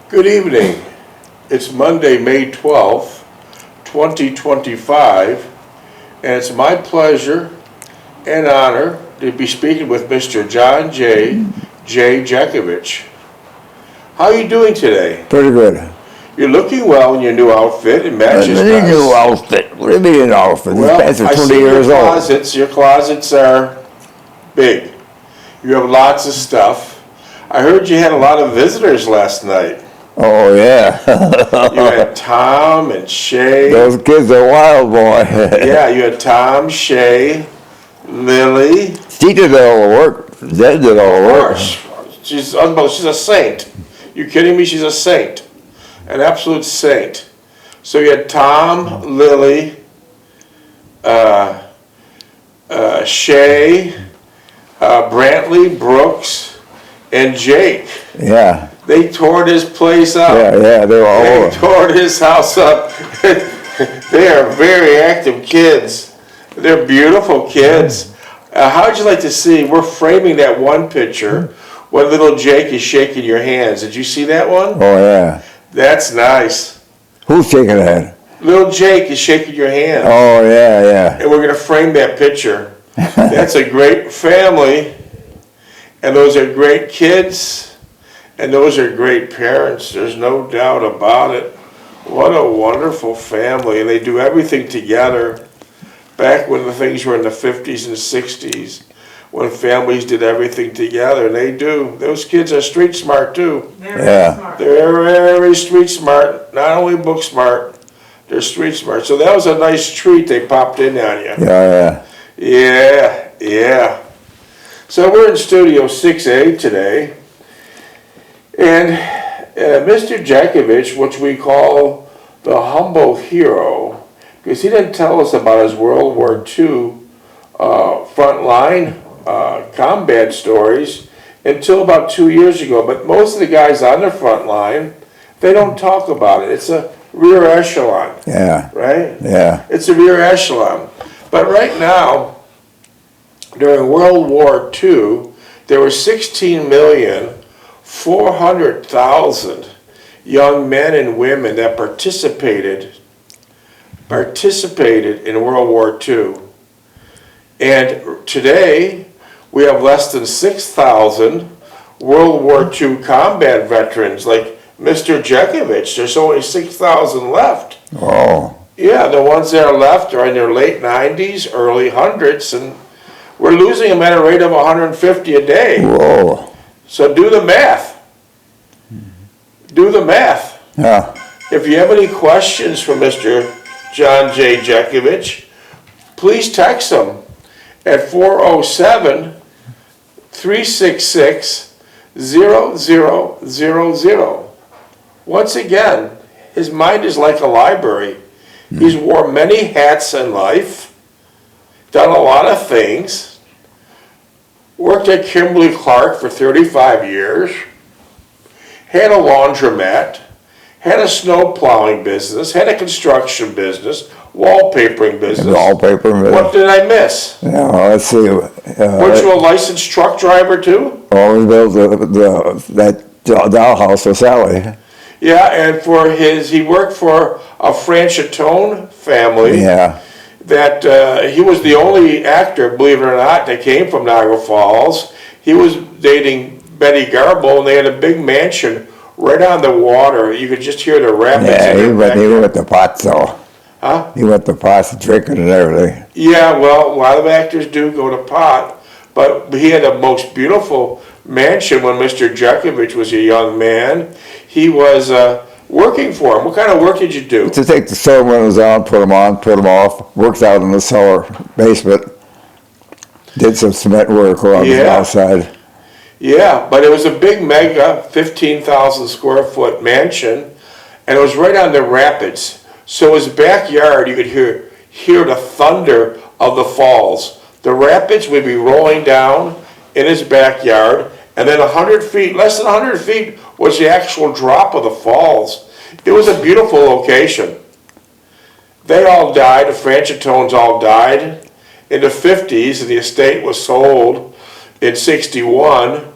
Good evening. It's Monday, May 12th, 2025, and it's my pleasure and honor to be speaking with Mr. John J. Jeckovich. How are you doing today? Pretty good. You're looking well in your new outfit. It matches nice. New outfit. What do you mean an outfit? Well, These pants I are 20 see years your old. closets. Your closets are big. You have lots of stuff. I heard you had a lot of visitors last night. Oh, yeah. You had Tom and Shay. Those kids are wild, boy. Yeah, you had Tom, Shay, Lily. She did all the work. Dad did all the work. She's unbelievable. She's a saint. You kidding me? She's a saint. An absolute saint. So you had Tom, Lily, Shay, Brantley, Brooks, and Jake. Yeah. They tore this place up. Yeah, they were all over. They tore this house up. They are very active kids. They're beautiful kids. How'd you like to see? We're framing that one picture when little Jake is shaking your hands. Did you see that one? Oh, yeah. That's nice. Who's shaking that? Little Jake is shaking your hand. Oh, yeah. And we're going to frame that picture. That's a great family. And those are great kids. And those are great parents. There's no doubt about it. What a wonderful family. And they do everything together. Back when the things were in the 50s and 60s, when families did everything together, and they do. Those kids are street smart too. They're smart. They're very street smart. Not only book smart, they're street smart. So that was a nice treat they popped in on you. Yeah. So we're in Studio 6A today. And Mr. Jeckovich, which we call the humble hero, because he didn't tell us about his World War II frontline combat stories until about 2 years ago. But most of the guys on the front line, they don't talk about it. It's a rear echelon. Yeah. Right? Yeah. It's a rear echelon. But right now, during World War II, there were 16,400,000 young men and women that participated in World War II. And today, we have less than 6,000 World War II combat veterans like Mr. Jeckovich. There's only 6,000 left. Oh. Yeah, the ones that are left are in their late 90s, early hundreds, and we're losing them at a rate of 150 a day. Whoa. So do the math. Do the math. Yeah. If you have any questions for Mr. John J. Jeckovich, please text him at 407-366-0000. Once again, his mind is like a library. He's worn many hats in life, done a lot of things, worked at Kimberly-Clark for 35 years, had a laundromat, had a snow plowing business, had a construction business, wallpapering business. What did I miss? Yeah, let's see. Weren't you a licensed truck driver too? Oh, we built that dollhouse for Sally. Yeah, and he worked for a Franchitone family. Yeah. That he was the only actor, believe it or not, that came from Niagara Falls. He was dating Betty Garble, and they had a big mansion right on the water. You could just hear the rapids. Yeah, he went to pots, though. Huh? He went to pots, drinking and everything. Yeah, well, a lot of actors do go to pot, but he had the most beautiful mansion when Mr. Jeckovich was a young man. He was working for him. What kind of work did you do? To take the solar windows on, put them off, worked out in the cellar basement, did some cement work around the outside. Yeah, but it was a big mega 15,000 square foot mansion, and it was right on the rapids. So his backyard, you could hear the thunder of the falls. The rapids would be rolling down in his backyard, and then 100 feet, less than 100 feet, was the actual drop of the falls. It was a beautiful location. They all died, the Franchitones all died in the 50s, and the estate was sold in 61.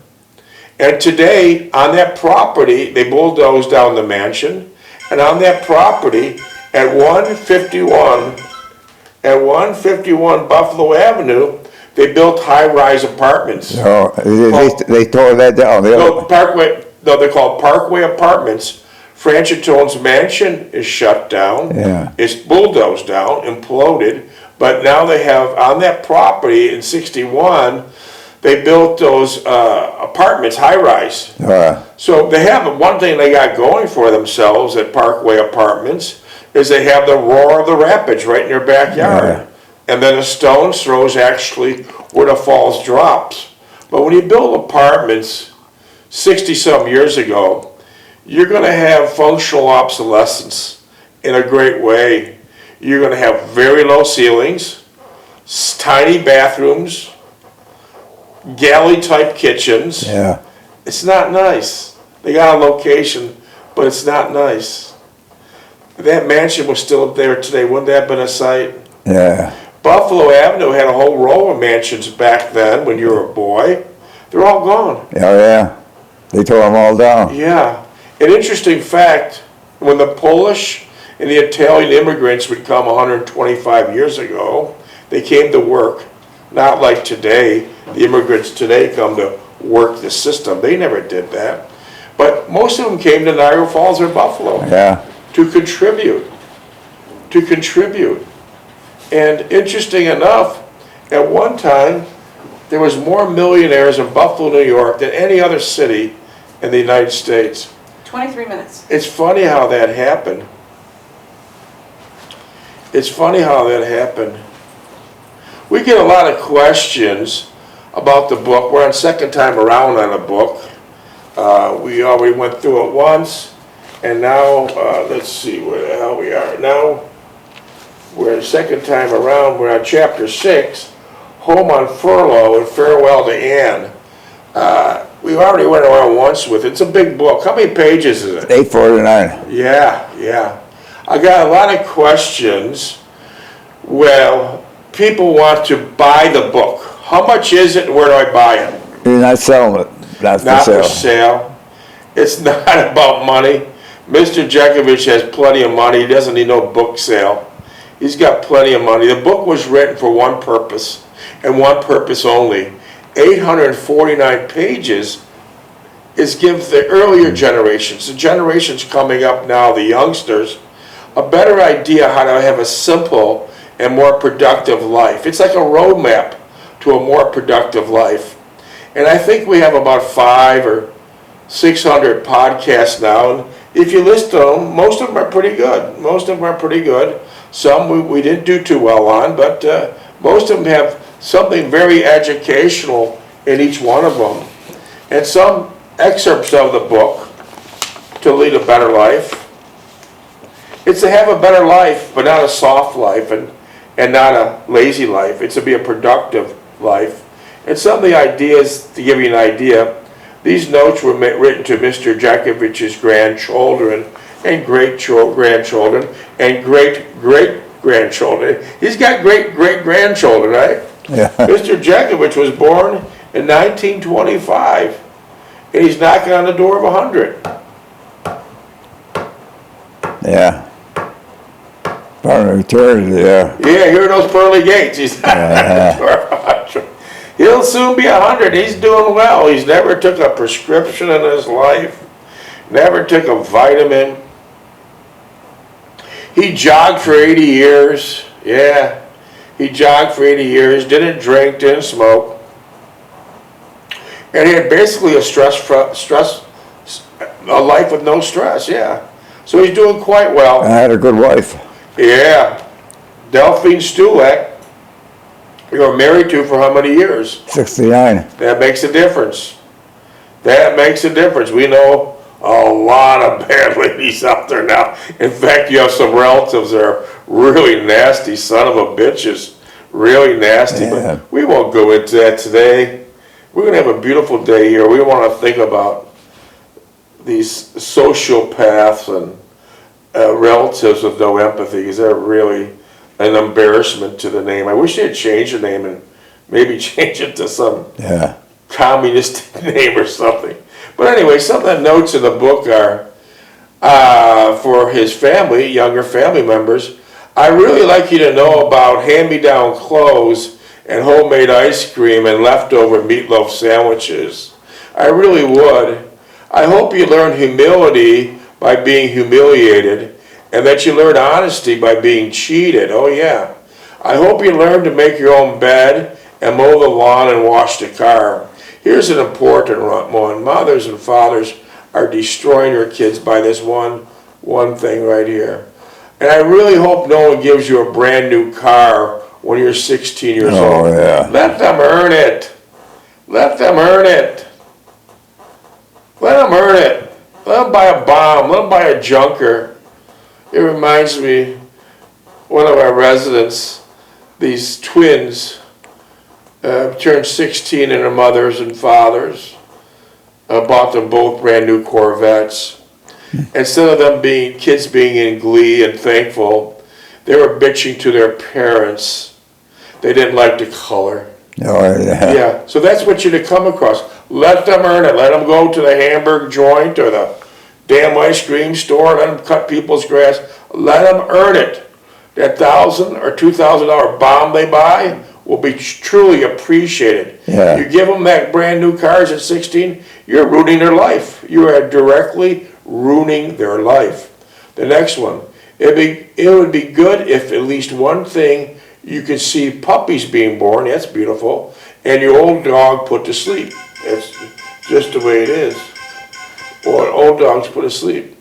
And today, on that property, they bulldozed down the mansion, and on that property, at 151 Buffalo Avenue, they built high-rise apartments. No, they tore that down. They're called Parkway Apartments. Franchitone's mansion is shut down. Yeah. It's bulldozed down, imploded, but now they have, on that property in 61, they built those apartments, high-rise. So they have, one thing they got going for themselves at Parkway Apartments is they have the roar of the rapids right in their backyard. Yeah. And then a stone's throw is actually where the falls drops. But when you build apartments 60-some years ago, you're going to have functional obsolescence in a great way. You're going to have very low ceilings, tiny bathrooms, galley-type kitchens. Yeah. It's not nice. They got a location, but it's not nice. If that mansion was still up there today, wouldn't that have been a sight? Yeah. Buffalo Avenue had a whole row of mansions back then when you were a boy. They're all gone. Oh, yeah. They tore them all down. Yeah. An interesting fact, when the Polish and the Italian immigrants would come 125 years ago, they came to work. Not like today. The immigrants today come to work the system. They never did that. But most of them came to Niagara Falls or Buffalo. Yeah. To contribute. And interesting enough, at one time, there was more millionaires in Buffalo, New York than any other city in the United States. 23 minutes. It's funny how that happened. We get a lot of questions about the book. We're on second time around on the book. We already went through it once, and now, let's see where the hell we are. Now, we're second time around, we're on chapter 6, Home on Furlough and Farewell to Anne. We already went around once with it. It's a big book. How many pages is it? 849. Yeah. I got a lot of questions. Well, people want to buy the book. How much is it and where do I buy it? You're not selling it. Not for sale. It's not about money. Mr. Jeckovich has plenty of money. He doesn't need no book sale. He's got plenty of money. The book was written for one purpose, and one purpose only. 849 pages is give the earlier generations, the generations coming up now, the youngsters, a better idea how to have a simple and more productive life. It's like a roadmap to a more productive life. And I think we have about 500 or 600 podcasts now. And if you list them, most of them are pretty good. Some we didn't do too well on, but most of them have something very educational in each one of them. And some excerpts of the book, To Lead a Better Life. It's to have a better life, but not a soft life and not a lazy life. It's to be a productive life. And some of the ideas, to give you an idea, these notes were written to Mr. Jekovich's grandchildren and great-grandchildren and great-great-grandchildren. He's got great-great-grandchildren, right? Yeah. Mr. Jeckovich was born in 1925, and he's knocking on the door of 100. Yeah. Part eternity, yeah. Yeah, here are those pearly gates. He's knocking on the door of 100. He'll soon be 100. He's doing well. He's never took a prescription in his life, never took a vitamin. He jogged for 80 years. Yeah, he jogged for 80 years, didn't drink, didn't smoke. And he had basically a life with no stress, yeah. So he's doing quite well. I had a good wife. Yeah. Delphine Stulek, you were married to for how many years? 69. That makes a difference. We know a lot of bad ladies out there now. In fact, you have some relatives that are really nasty, son of a bitches. Really nasty. Yeah. But we won't go into that today. We're going to have a beautiful day here. We want to think about these sociopaths and relatives with no empathy, because they're really an embarrassment to the name. I wish they'd change the name and maybe change it to some communist name or something. But anyway, some of the notes in the book are for his family, younger family members. I really like you to know about hand-me-down clothes and homemade ice cream and leftover meatloaf sandwiches. I really would. I hope you learn humility by being humiliated, and that you learn honesty by being cheated. Oh yeah. I hope you learn to make your own bed and mow the lawn and wash the car. Here's an important one. Mothers and fathers are destroying their kids by this one thing right here. And I really hope no one gives you a brand new car when you're 16 years old. Yeah. Let them earn it. Let them earn it. Let them earn it. Let them buy a bomb. Let them buy a junker. It reminds me, one of our residents, these twins, turned 16 and their mothers and fathers bought them both brand new Corvettes. Instead of them kids being in glee and thankful, they were bitching to their parents. They didn't like the color. Oh, yeah. Yeah, so that's what you're to come across. Let them earn it. Let them go to the hamburger joint or the damn ice cream store. Let them cut people's grass. Let them earn it. That $1,000 or $2,000 bomb they buy will be truly appreciated. Yeah. You give them that brand new cars at 16, you're ruining their life. You are directly ruining their life. The next one. It would be good if at least one thing you could see puppies being born. That's beautiful. And your old dog put to sleep. It's just the way it is. Or old dogs put to sleep.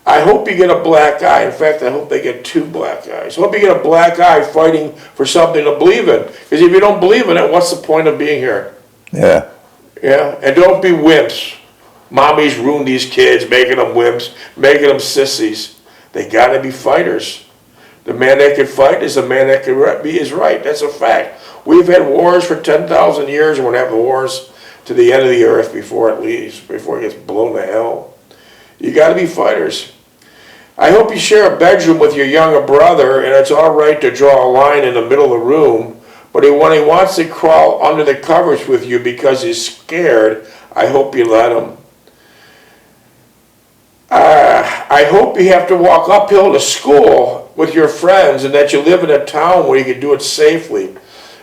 I hope you get a black eye. In fact, I hope they get 2 black eyes. I hope you get a black eye fighting for something to believe in. Because if you don't believe in it, what's the point of being here? Yeah. Yeah, and don't be wimps. Mommies ruin these kids, making them wimps, making them sissies. They got to be fighters. The man that can fight is the man that can be is right. That's a fact. We've had wars for 10,000 years, and we're going to have wars to the end of the earth before it leaves, before it gets blown to hell. You got to be fighters. I hope you share a bedroom with your younger brother, and it's all right to draw a line in the middle of the room, but when he wants to crawl under the covers with you because he's scared, I hope you let him. I hope you have to walk uphill to school with your friends and that you live in a town where you can do it safely.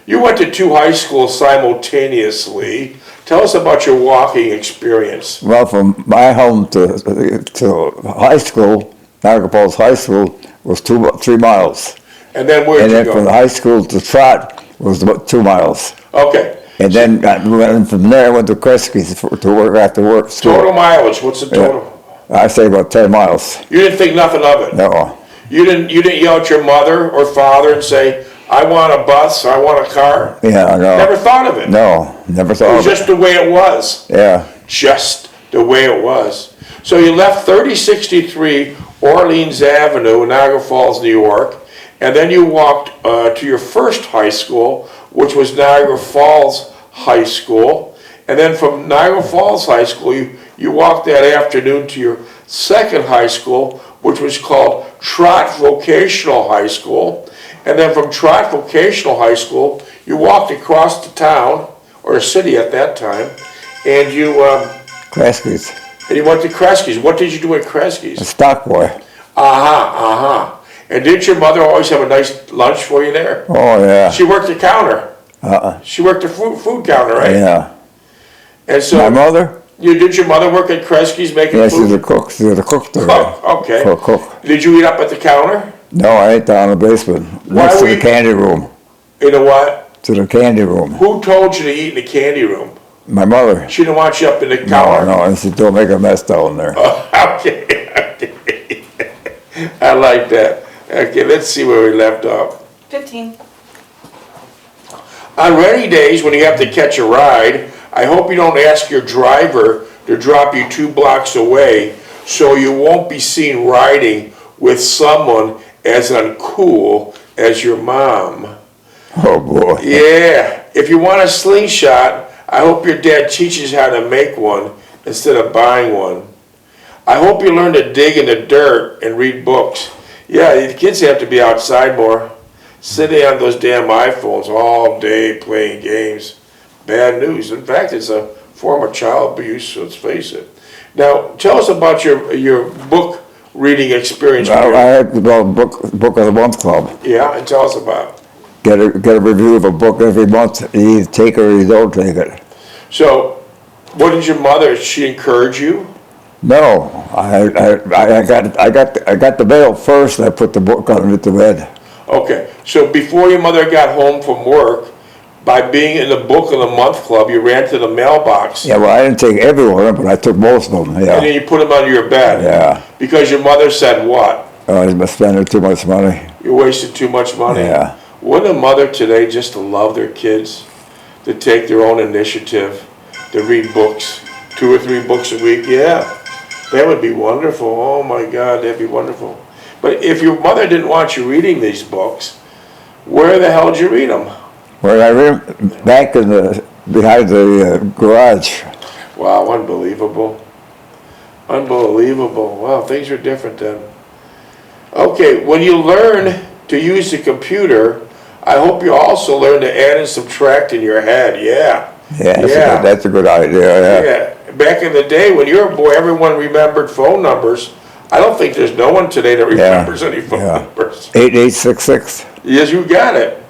You went to 2 high schools simultaneously. Tell us about your walking experience. Well, from my home to high school, Niagara Falls High School, was 3 miles. And then where'd you And then go? from the high school to Trot was about 2 miles. Okay. And then from there I went to Kresge's to work after work. School. Total mileage, what's the total? I say about 10 miles. You didn't think nothing of it? No. You didn't yell at your mother or father and say, I want a bus, I want a car? Yeah, no. Never thought of it? No, never It thought was of it. just the way it was. Yeah. Just the way it was. So you left 3063 Orleans Avenue, Niagara Falls, New York, and then you walked to your first high school, which was Niagara Falls High School. And then from Niagara Falls High School, you walked that afternoon to your second high school, which was called Trot Vocational High School. And then from Trot Vocational High School, you walked across the town, or city at that time, and you Kresge's. and you went to Kresge's. What did you do at Kresge's? A stock boy. And didn't your mother always have a nice lunch for you there? Oh, yeah. She worked the counter. She worked the food counter, right? Yeah. And so My mother? did your mother work at Kresge's making Yeah, food? she's a cook. She's a cook there. Cook, okay. Cook. Did you eat up at the counter? No, I ate down in the basement. Next to were the you- candy room. You know what? To the candy room. Who told you to eat in the candy room? My mother. She didn't want you up in the No, counter? no, and she don't make a mess down there. Okay. I like that. Okay, let's see where we left off. 15. On rainy days when you have to catch a ride, I hope you don't ask your driver to drop you 2 blocks away so you won't be seen riding with someone as uncool as your mom. Oh, boy. Yeah, if you want a slingshot, I hope your dad teaches you how to make one instead of buying one. I hope you learn to dig in the dirt and read books. Yeah, the kids have to be outside more. Sitting on those damn iPhones all day playing games. Bad news. In fact, it's a form of child abuse, so let's face it. Now, tell us about your book reading experience. I had the book of the month club. Yeah, and tell us about it. Get a review of a book every month. You either take it or you don't take it. So, what did your mother? Did she encourage you? No, I got the mail first. And I put the book underneath the bed. Okay, so before your mother got home from work, by being in the book of the month club, you ran to the mailbox. Yeah, well, I didn't take every one, but I took most of them. Yeah. And then you put them under your bed. Yeah. Because your mother said what? I was spending too much money. You wasted too much money. Yeah. Wouldn't a mother today just to love their kids, to take their own initiative, to read books, 2 or 3 books a week? Yeah, that would be wonderful. Oh my God, that'd be wonderful. But if your mother didn't want you reading these books, where the hell did you read them? Well, I read back behind the garage. Wow, unbelievable. Unbelievable. Wow, things are different then. Okay, when you learn to use the computer, I hope you also learn to add and subtract in your head. Yeah. Yeah, that's a good idea. Yeah. Yeah. Back in the day when you were a boy, everyone remembered phone numbers. I don't think there's no one today that remembers any phone numbers. 8866. Yes, you got it.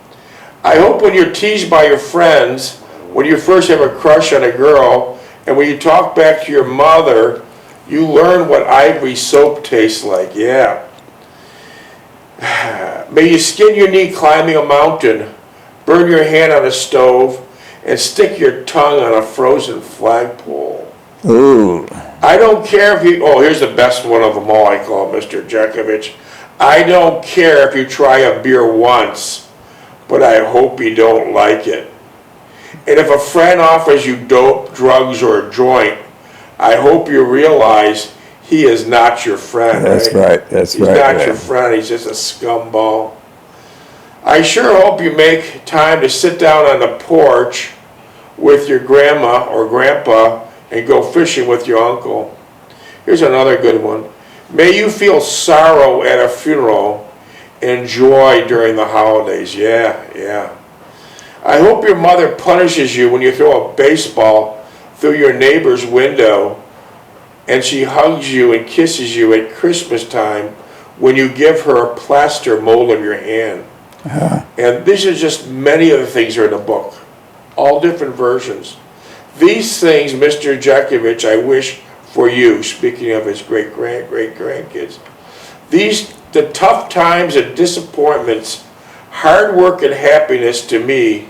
I hope when you're teased by your friends, when you first have a crush on a girl, and when you talk back to your mother, you learn what ivory soap tastes like. Yeah. May you skin your knee climbing a mountain, burn your hand on a stove, and stick your tongue on a frozen flagpole. Ooh. I don't care if you, oh, here's the best one of them all, I call Mr. Jeckovich. I don't care if you try a beer once, but I hope you don't like it. And if a friend offers you dope, drugs, or a joint, I hope you realize he is not your friend. That's right. That's He's right. not your friend. He's just a scumball. I sure hope you make time to sit down on the porch with your grandma or grandpa and go fishing with your uncle. Here's another good one. May you feel sorrow at a funeral and joy during the holidays. Yeah. I hope your mother punishes you when you throw a baseball through your neighbor's window and she hugs you and kisses you at Christmas time when you give her a plaster mold of your hand. And these are just many of the things that are in the book, all different versions. These things, Mr. Jeckovich, I wish for you, speaking of his great-grandkids. The tough times and disappointments, hard work and happiness, to me,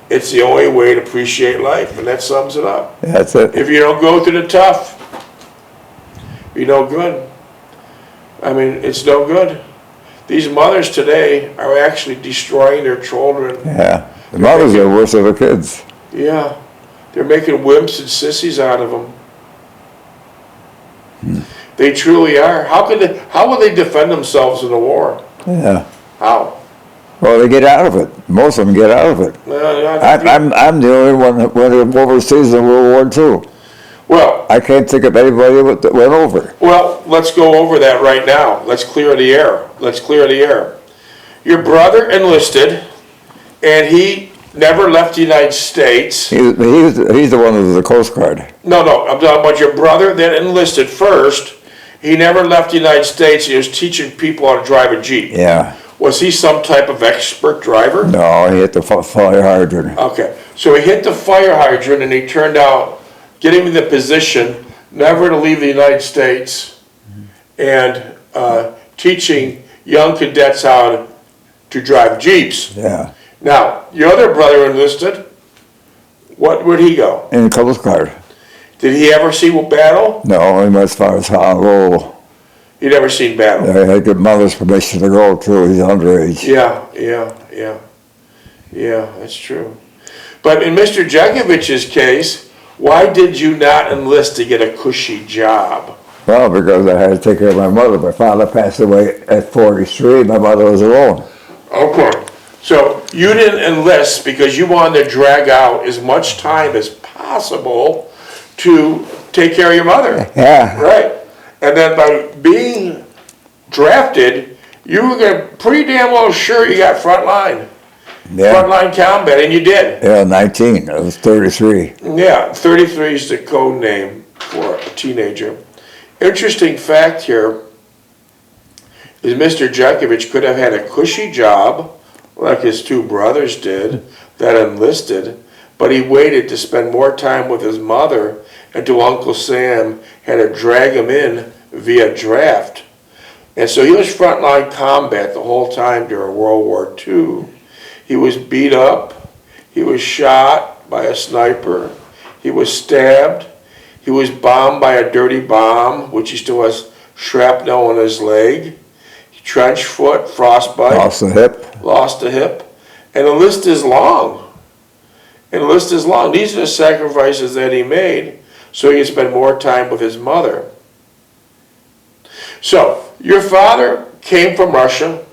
it's the only way to appreciate life, and that sums it up. That's it. If you don't go through the tough, you're no good. I mean, it's no good. These mothers today are actually destroying their children. Yeah. The mothers are worse than the kids. Yeah. They're making wimps and sissies out of them. They truly are. How will they defend themselves in the war? Yeah. How? Well, they get out of it. Most of them get out of it. I'm the only one that went overseas in World War II. Well, I can't think of anybody that went over. Well, let's go over that right now. Let's clear the air. Your brother enlisted, and he never left the United States. He's the one who was the Coast Guard. No, I'm talking about your brother that enlisted first. He never left the United States. He was teaching people how to drive a Jeep. Yeah. Was he some type of expert driver? No, he hit the fire hydrant. Okay, so he hit the fire hydrant and he turned out, getting in the position never to leave the United States and teaching young cadets how to drive Jeeps. Yeah. Now, your other brother enlisted. Where'd he go? In the Coast Guard. Did he ever see battle? No, he went as far as Holland. He never seen battle. Yeah, he had good mother's permission to go too. He's underage. Yeah, that's true. But in Mr. Jekovich's case, why did you not enlist to get a cushy job? Well, because I had to take care of my mother. My father passed away at 43. My mother was alone. Okay. So you didn't enlist because you wanted to drag out as much time as possible to take care of your mother. Yeah. Right. And then by being drafted, you were pretty damn well sure you got frontline. Yeah. Frontline combat, and you did. Yeah, 19. I was 33. Yeah, 33 is the code name. for a teenager. Interesting fact here is Mr. Jeckovich could have had a cushy job, like his two brothers did, that enlisted, but he waited to spend more time with his mother until Uncle Sam had to drag him in via draft. And so he was frontline combat the whole time during World War II. He was beat up, he was shot by a sniper, he was stabbed, he was bombed by a dirty bomb, which he still has shrapnel in his leg, trench foot, frostbite. Lost a hip. And the list is long. These are the sacrifices that he made so he could spend more time with his mother. So, your father came from Russia.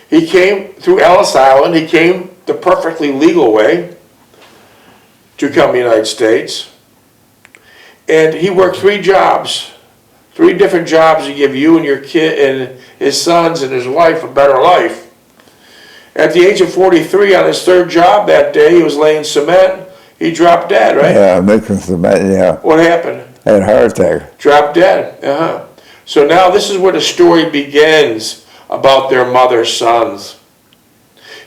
He came through Ellis Island. He came the perfectly legal way to come to the United States. And he worked 3 jobs, 3 different jobs to give you and your kid and his sons and his wife a better life. At the age of 43, on his 3rd job that day, he was laying cement. He dropped dead, right? Yeah, making cement, yeah. What happened? Had a heart attack. Dropped dead, So now this is where the story begins about their mother's sons.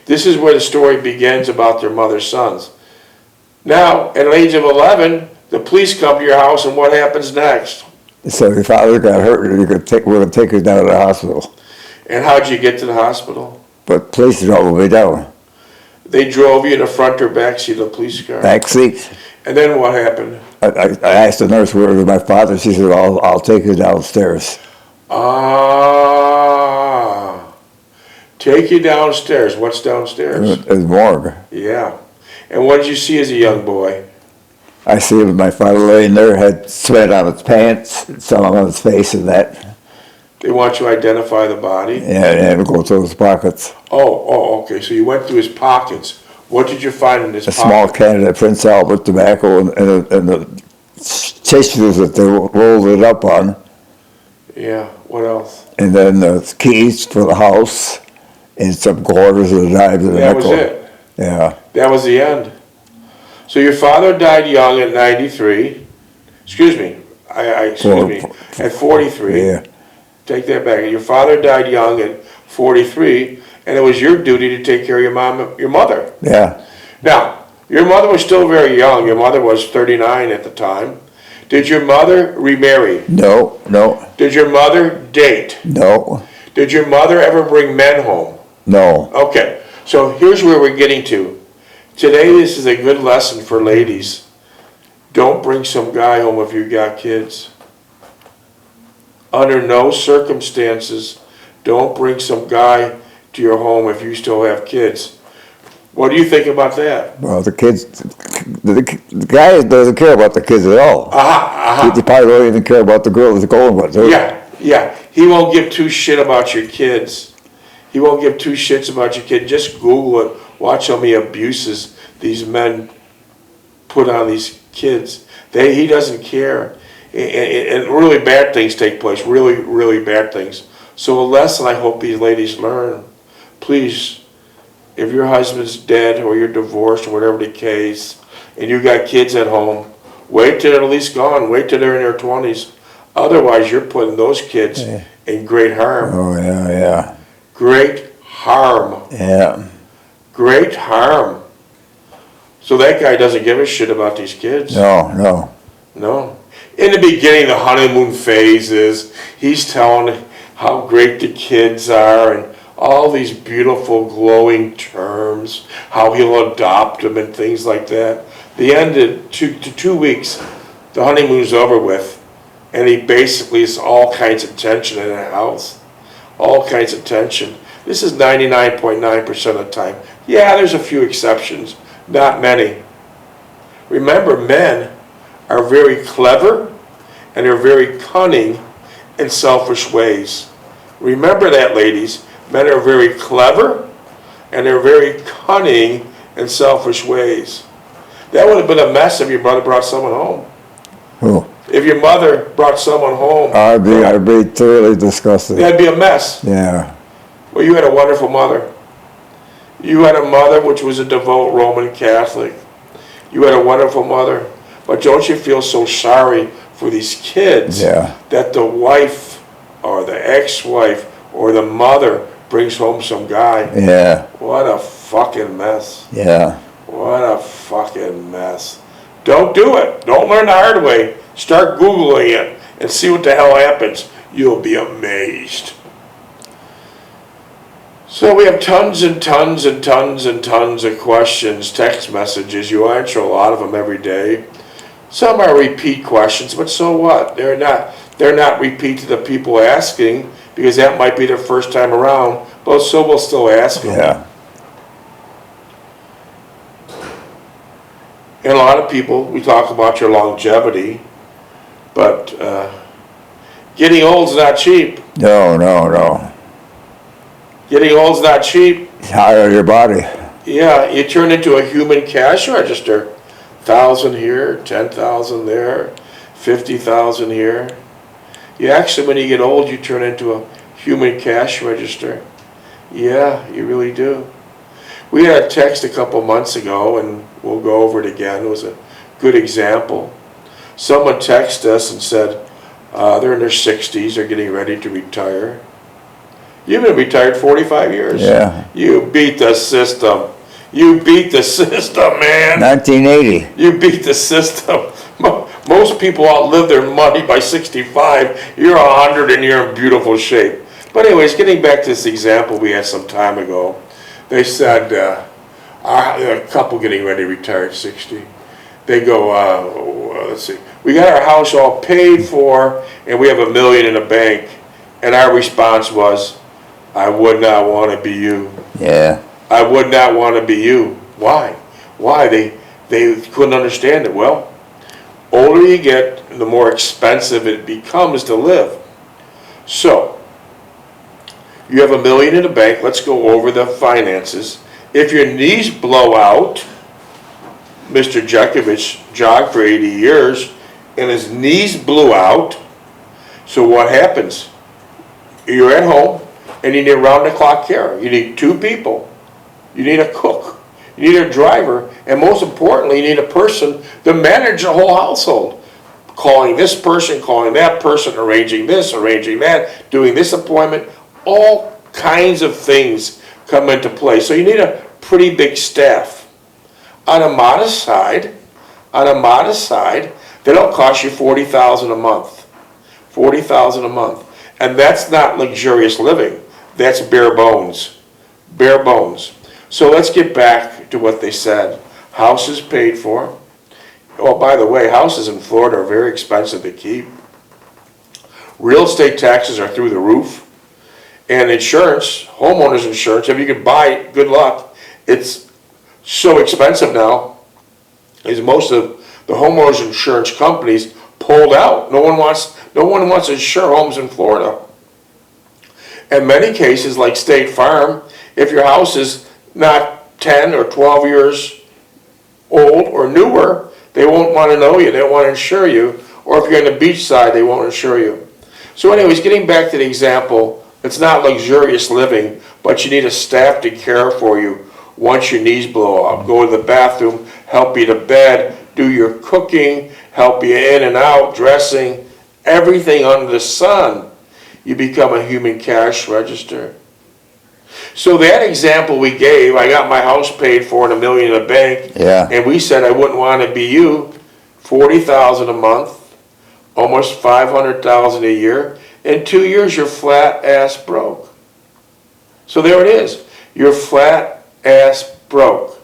This is where the story begins about their mother's sons. Now, at the age of 11, the police come to your house, and what happens next? So your father got hurt, and we're going to take you down to the hospital. And how'd you get to the hospital? But police drove me down. They drove you in the front or back seat of the police car? Back seat. And then what happened? I asked the nurse where was my father. She said, I'll take you downstairs. Take you downstairs. What's downstairs? It's morgue. Yeah. And what did you see as a young boy? I see my father laying there, had sweat on his pants, some on his face and that. They want you to identify the body? Yeah, and go through his pockets. Oh, okay. So you went through his pockets. What did you find in his pockets? A small can of Prince Albert tobacco and the tissues that they rolled it up on. Yeah, what else? And then the keys for the house and some quarters and a dime and a nickel. That was it? Yeah. That was the end. So your father died young at 93. Excuse me. At 43. Yeah. Take that back. Your father died young at 43, and it was your duty to take care of your mother. Yeah. Now, your mother was still very young. Your mother was 39 at the time. Did your mother remarry? No. Did your mother date? No. Did your mother ever bring men home? No. Okay, so here's where we're getting to. Today, this is a good lesson for ladies. Don't bring some guy home if you got kids. Under no circumstances, don't bring some guy to your home if you still have kids. What do you think about that? Well, the kids, the guy doesn't care about the kids at all. He probably don't even care about the girl that's going with. Yeah. He won't give 2 shit about your kids. He won't give 2 shits about your kid. Just Google it. Watch how many abuses these men put on these kids. He doesn't care. And really bad things take place. Really, really bad things. So a lesson I hope these ladies learn. Please, if your husband's dead or you're divorced or whatever the case, and you got kids at home, wait till they're at least gone. Wait till they're in their 20s. Otherwise, you're putting those kids in great harm. Oh, yeah. Great harm. Yeah. Great harm. So that guy doesn't give a shit about these kids. No. In the beginning, the honeymoon phases, he's telling how great the kids are and all these beautiful glowing terms, how he'll adopt them and things like that. The end of 2 weeks, the honeymoon's over with, and he basically is all kinds of tension in the house. All kinds of tension. This is 99.9% of the time. Yeah, there's a few exceptions, not many. Remember, men are very clever and they're very cunning in selfish ways. Remember that, ladies. Men are very clever and they're very cunning in selfish ways. That would have been a mess if your brother brought someone home. Who? If your mother brought someone home. I'd be thoroughly disgusted. That'd be a mess. Yeah. Well, you had a wonderful mother. You had a mother which was a devout Roman Catholic. You had a wonderful mother. But don't you feel so sorry for these kids Yeah. that the wife or the ex-wife or the mother brings home some guy. Yeah. What a fucking mess. Yeah. What a fucking mess. Don't do it. Don't learn the hard way. Start Googling it and see what the hell happens. You'll be amazed. So we have tons and tons and tons and tons of questions, text messages. You answer a lot of them every day. Some are repeat questions, but so what? They're not repeat to the people asking, because that might be their first time around, but so we'll still ask them. Yeah. And a lot of people, we talk about your longevity, but getting old's not cheap. No, no, no. Getting old's not cheap. Tire your body. Yeah, you turn into a human cash register. 1,000 here, 10,000 there, 50,000 here. You actually, when you get old, you turn into a human cash register. Yeah, you really do. We had a text a couple months ago, and we'll go over it again. It was a good example. Someone texted us and said they're in their 60s, they're getting ready to retire. You've been retired 45 years. Yeah. You beat the system. You beat the system, man. 1980. You beat the system. Most people outlive their money by 65. You're 100 and you're in beautiful shape. But anyways, getting back to this example we had some time ago, they said a couple getting ready to retire at 60. They go, let's see, we got our house all paid for and we have $1 million in the bank. And our response was, I would not want to be you. Yeah. I would not want to be you. Why? Why? They couldn't understand it. Well, older you get, the more expensive it becomes to live. So, you have $1 million in the bank. Let's go over the finances. If your knees blow out, Mr. Jeckovich jogged for 80 years, and his knees blew out. So what happens? You're at home, and you need round-the-clock care. You need 2 people. You need a cook. You need a driver. And most importantly, you need a person to manage the whole household. Calling this person, calling that person, arranging this, arranging that, doing this appointment. All kinds of things come into play. So you need a pretty big staff. On a modest side, that'll cost you $40,000 a month. $40,000 a month. And that's not luxurious living. That's bare bones. Bare bones. So let's get back to what they said. House is paid for. Oh, by the way, houses in Florida are very expensive to keep. Real estate taxes are through the roof. And insurance, homeowners insurance, if you could buy it, good luck. It's so expensive now, is most of the homeowners insurance companies pulled out. No one wants to insure homes in Florida. In many cases, like State Farm, if your house is not 10 or 12 years old or newer, they won't want to know you. They don't want to insure you. Or if you're on the beach side, they won't insure you. So anyways, getting back to the example, it's not luxurious living, but you need a staff to care for you once your knees blow up. Go to the bathroom, help you to bed, do your cooking, help you in and out, dressing, everything under the sun. You become a human cash register. So that example we gave, I got my house paid for and $1 million in the bank, Yeah. and we said I wouldn't want to be you. $40,000 a month, almost $500,000 a year. In 2 years, you're flat ass broke. So there it is. You're flat ass broke.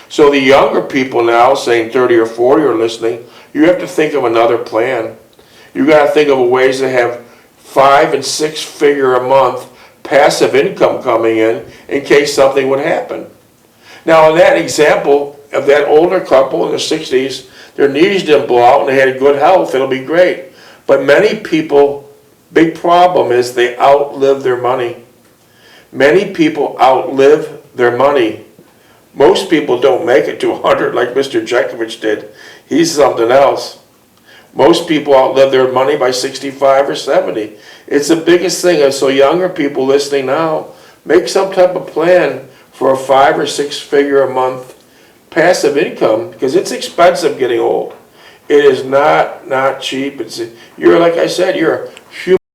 So the younger people now, saying 30 or 40 are listening, you have to think of another plan. You got to think of ways to have 5 and 6 figure a month passive income coming in case something would happen. Now in that example of that older couple in their 60s, their knees didn't blow out and they had good health, it'll be great. But many people, big problem is they outlive their money. Many people outlive their money. Most people don't make it to 100 like Mr. Jeckovich did. He's something else. Most people outlive their money by 65 or 70. It's the biggest thing. And so younger people listening now, make some type of plan for a 5 or 6 figure a month passive income, because it's expensive getting old. It is not cheap. You're like I said, you're